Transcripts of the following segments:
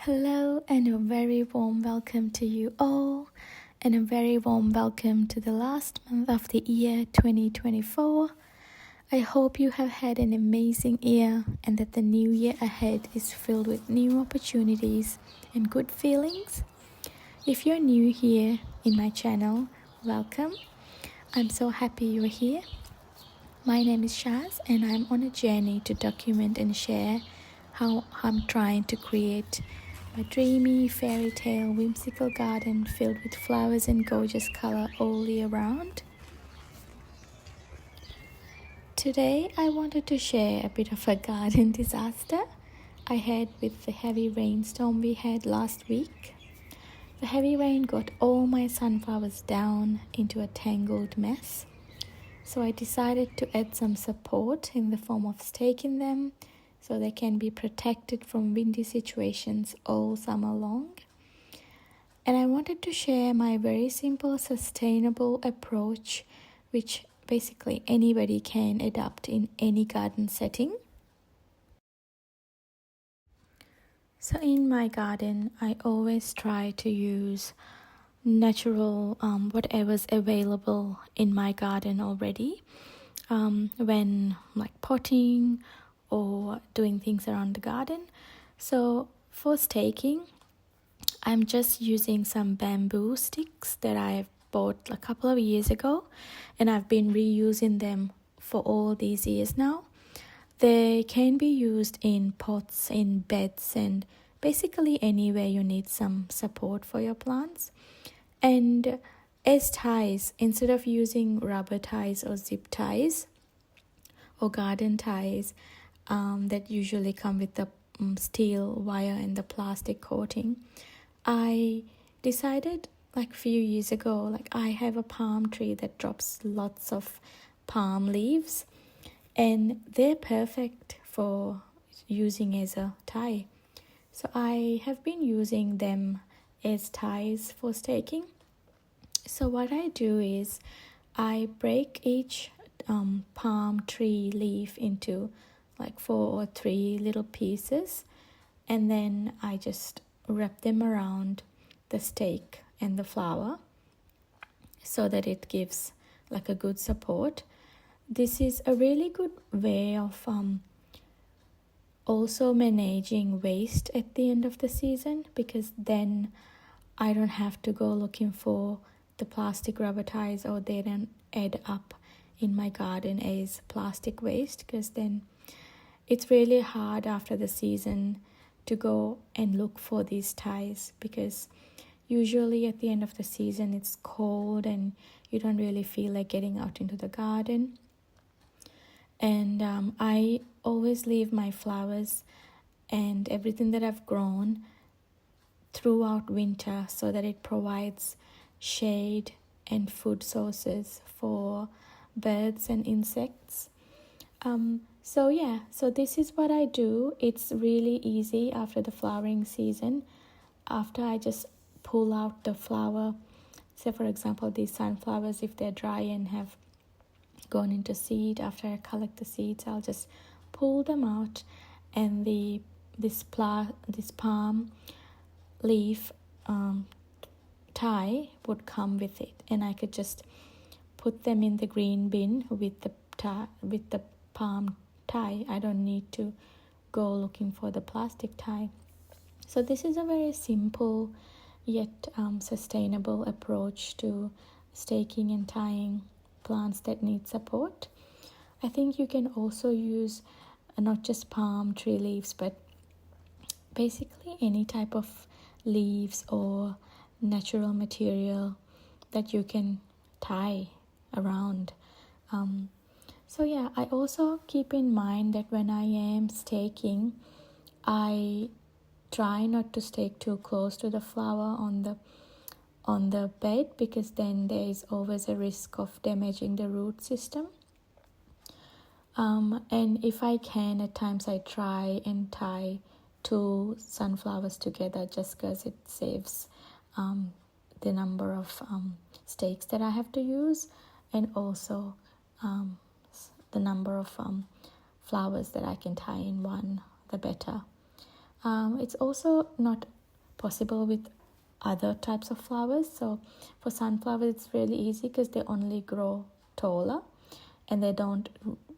Hello, and a very warm welcome to you all, and a very warm welcome to the last month of the year 2024. I hope you have had an amazing year and that the new year ahead is filled with new opportunities and good feelings. If you're new here in my channel, welcome. I'm so happy you're here. My name is Shaz, and I'm on a journey to document and share how I'm trying to create a dreamy, fairy tale, whimsical garden filled with flowers and gorgeous color all year round. Today, I wanted to share a bit of a garden disaster I had with the heavy rainstorm we had last week. The heavy rain got all my sunflowers down into a tangled mess. So I decided to add some support in the form of staking them so they can be protected from windy situations all summer long. And I wanted to share my very simple, sustainable approach, which basically anybody can adopt in any garden setting. So in my garden, I always try to use natural whatever's available in my garden already when like potting or doing things around the garden. So for staking, I'm just using some bamboo sticks that I bought a couple of years ago, and I've been reusing them for all these years now. They can be used in pots, in beds, and basically anywhere you need some support for your plants. And as ties, instead of using rubber ties or zip ties or garden ties that usually come with the steel wire and the plastic coating, I decided like a few years ago, like I have a palm tree that drops lots of palm leaves, and they're perfect for using as a tie. So I have been using them as ties for staking. So what I do is I break each palm tree leaf into like 4 or 3 little pieces, and then I just wrap them around the stake and the flower so that it gives like a good support. This is a really good way of also managing waste at the end of the season, because then I don't have to go looking for the plastic rubber ties, or they don't add up in my garden as plastic waste, because then it's really hard after the season to go and look for these ties, because usually at the end of the season it's cold and you don't really feel like getting out into the garden. And I always leave my flowers and everything that I've grown throughout winter so that it provides shade and food sources for birds and insects. So this is what I do. It's really easy after the flowering season. After I just pull out the flower, say for example these sunflowers, if they're dry and have gone into seed, after I collect the seeds, I'll just pull them out, and this palm leaf tie would come with it, and I could just put them in the green bin with the palm tie. I don't need to go looking for the plastic tie. So this is a very simple yet sustainable approach to staking and tying plants that need support. I think you can also use not just palm tree leaves, but basically any type of leaves or natural material that you can tie around. I also keep in mind that when I am staking, I try not to stake too close to the flower on the bed, because then there is always a risk of damaging the root system. And if I can, at times I try and tie 2 sunflowers together, just because it saves the number of stakes that I have to use, and also the number of flowers that I can tie in one, the better. It's also not possible with other types of flowers. So for sunflowers it's really easy because they only grow taller and they don't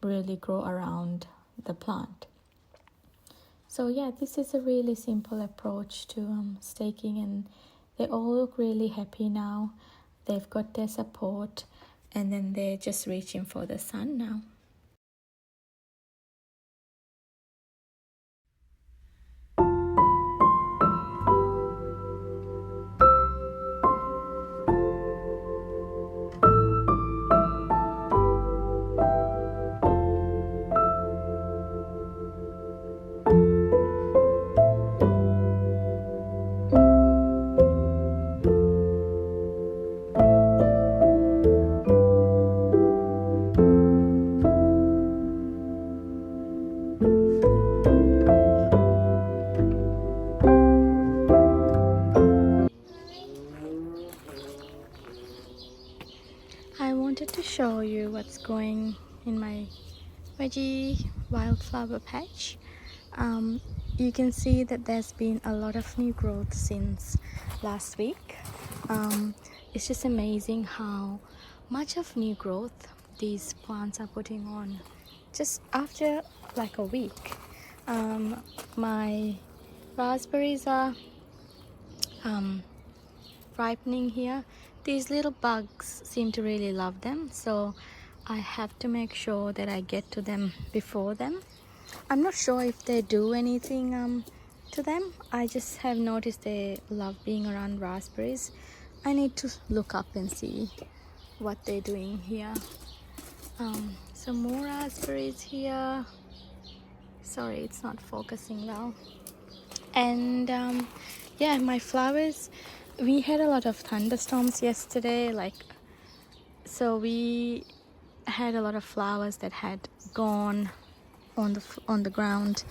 really grow around the plant. So yeah, this is a really simple approach to staking, and they all look really happy now. They've got their support and then they're just reaching for the sun now. I wanted to show you what's going in my veggie wildflower patch. You can see that there's been a lot of new growth since last week. It's just amazing how much of new growth these plants are putting on just after like a week. My raspberries are ripening here. These little bugs seem to really love them, so I have to make sure that I get to them before them. I'm not sure if they do anything to them. I just have noticed they love being around raspberries. I need to look up and see what they're doing here. Some more raspberries here. Sorry, it's not focusing well. And yeah, my flowers, we had a lot of thunderstorms yesterday, so we had a lot of flowers that had gone on the ground.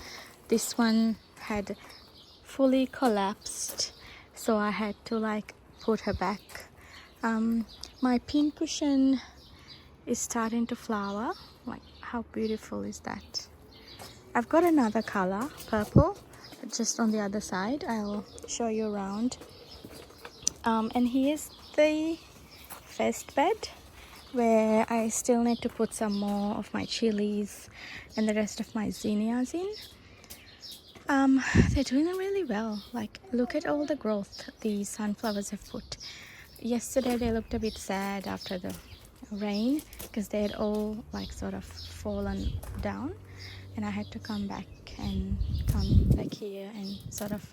This one had fully collapsed, so I had to put her back. My pincushion is starting to flower. How beautiful is that? I've got another color, purple, just on the other side. I'll show you around. And here's the first bed where I still need to put some more of my chilies and the rest of my zinnias in. They're doing really well. Look at all the growth these sunflowers have put. Yesterday they looked a bit sad after the rain because they had all sort of fallen down, and I had to come back here and sort of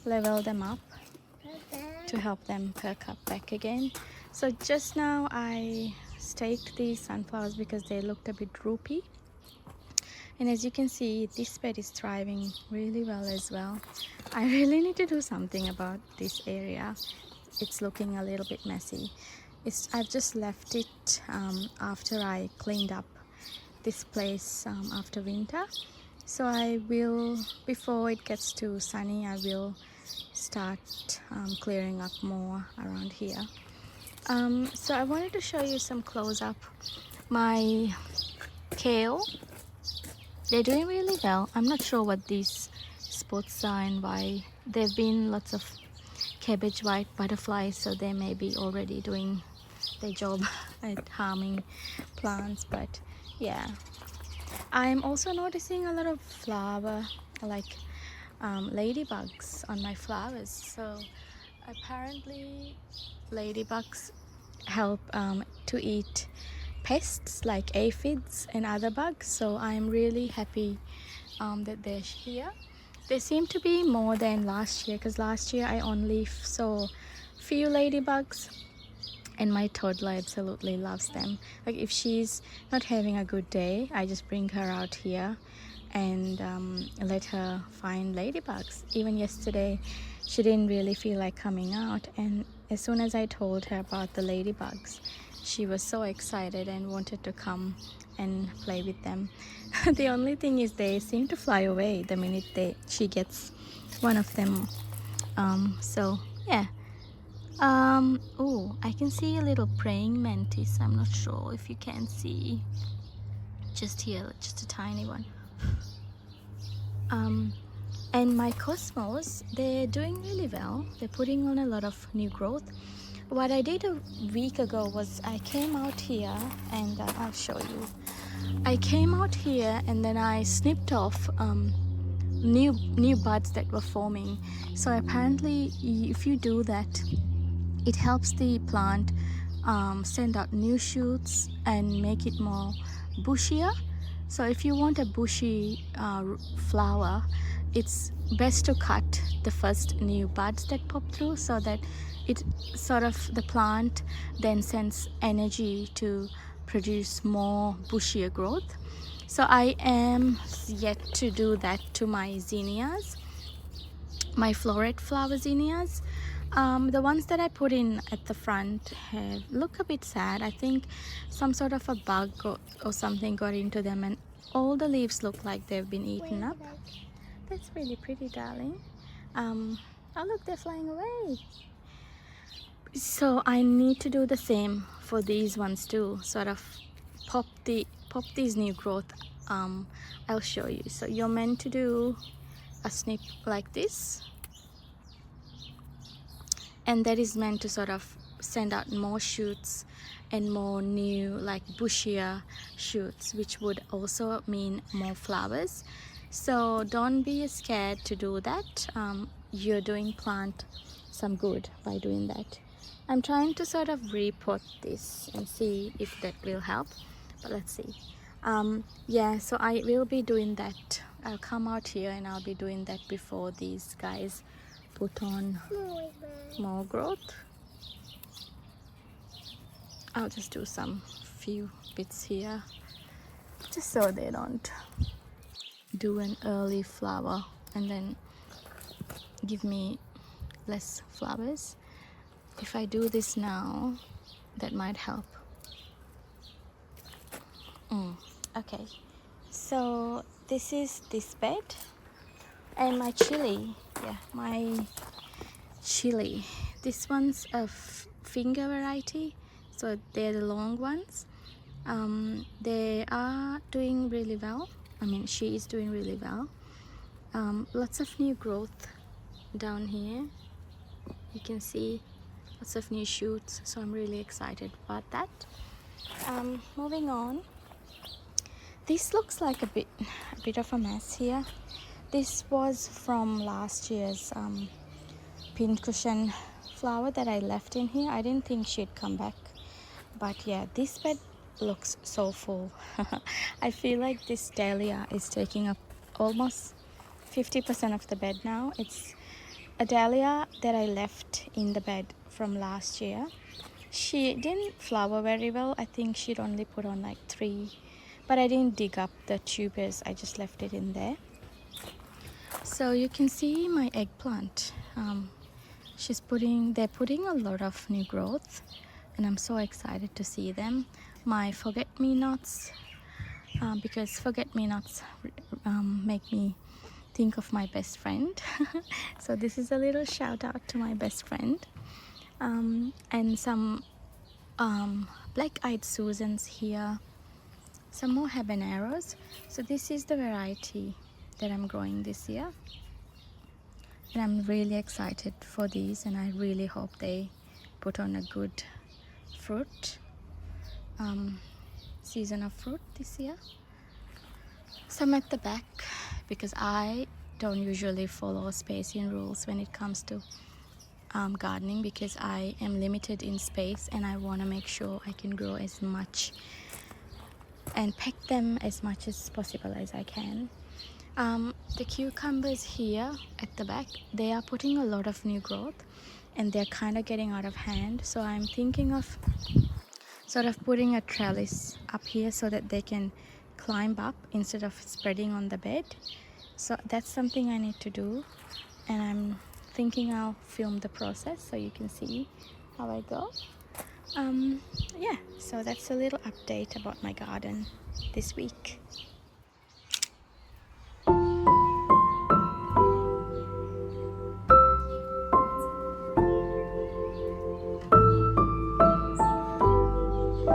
level them up to help them perk up back again. So just now I staked these sunflowers because they looked a bit droopy, and as you can see, this bed is thriving really well as well. I really need to do something about this area. It's looking a little bit messy. I've just left it after I cleaned up this place after winter. So I will, before it gets too sunny, I will start clearing up more around here. So I wanted to show you some close-up. My kale, they're doing really well. I'm not sure what these spots are and why. There've been lots of cabbage white butterflies, so they may be already doing their job at harming plants, but yeah. I'm also noticing a lot of flower ladybugs on my flowers. So apparently ladybugs help to eat pests like aphids and other bugs, so I'm really happy that they're here. They seem to be more than last year, because last year I only saw few ladybugs, and my toddler absolutely loves them. If she's not having a good day, I just bring her out here and let her find ladybugs. Even yesterday she didn't really feel like coming out, and as soon as I told her about the ladybugs, she was so excited and wanted to come and play with them. The only thing is they seem to fly away the minute she gets one of them. So yeah. Oh, I can see a little praying mantis. I'm not sure if you can see. Just here, just a tiny one. And my cosmos, they're doing really well. They're putting on a lot of new growth. What I did a week ago was I came out here and I'll show you. I came out here and then I snipped off new buds that were forming. So apparently if you do that, it helps the plant send out new shoots and make it more bushier. So if you want a bushy flower, it's best to cut the first new buds that pop through, so that it sort of, the plant then sends energy to produce more bushier growth. So I am yet to do that to my zinnias, my floret flower zinnias. The ones that I put in at the front look a bit sad. I think some sort of a bug or something got into them, and all the leaves look like they've been eaten up. That's really pretty, darling. Oh look, they're flying away. So I need to do the same for these ones too, sort of pop these new growth. I'll show you. So you're meant to do a snip like this, and that is meant to sort of send out more shoots and more new, like bushier shoots, which would also mean more flowers. So don't be scared to do that. You're doing plant some good by doing that. I'm trying to sort of repot this and see if that will help, but let's see. Yeah, so I will be doing that. I'll come out here and I'll be doing that before these guys put on more growth. I'll just do some few bits here just so they don't do an early flower and then give me less flowers. If I do this now, that might help. Okay, so this is this bed, and my chili, yeah, my chili, this one's a finger variety, so they're the long ones. They are doing really well. I mean, she is doing really well. Lots of new growth down here. You can see lots of new shoots, so I'm really excited about that. Moving on, this looks like a bit of a mess here. This was from last year's pincushion flower that I left in here. I didn't think she'd come back, but yeah, this bed looks so full. I feel like this dahlia is taking up almost 50% of the bed now. It's a dahlia that I left in the bed from last year. She didn't flower very well. I think she'd only put on like 3, but I didn't dig up the tubers. I just left it in there. So you can see my eggplant. They're putting a lot of new growth, and I'm so excited to see them. My forget-me-nots, because forget-me-nots make me think of my best friend. So this is a little shout out to my best friend. And some black-eyed Susans here, some more habaneros. So this is the variety that I'm growing this year, and I'm really excited for these, and I really hope they put on a good fruit season of fruit this year. Some at the back, because I don't usually follow spacing rules when it comes to gardening, because I am limited in space and I want to make sure I can grow as much and peck them as much as possible as I can. The cucumbers here at the back, they are putting a lot of new growth and they're kind of getting out of hand, so I'm thinking of sort of putting a trellis up here so that they can climb up instead of spreading on the bed. So that's something I need to do, and I'm thinking I'll film the process so you can see how I go. Yeah, so that's a little update about my garden this week.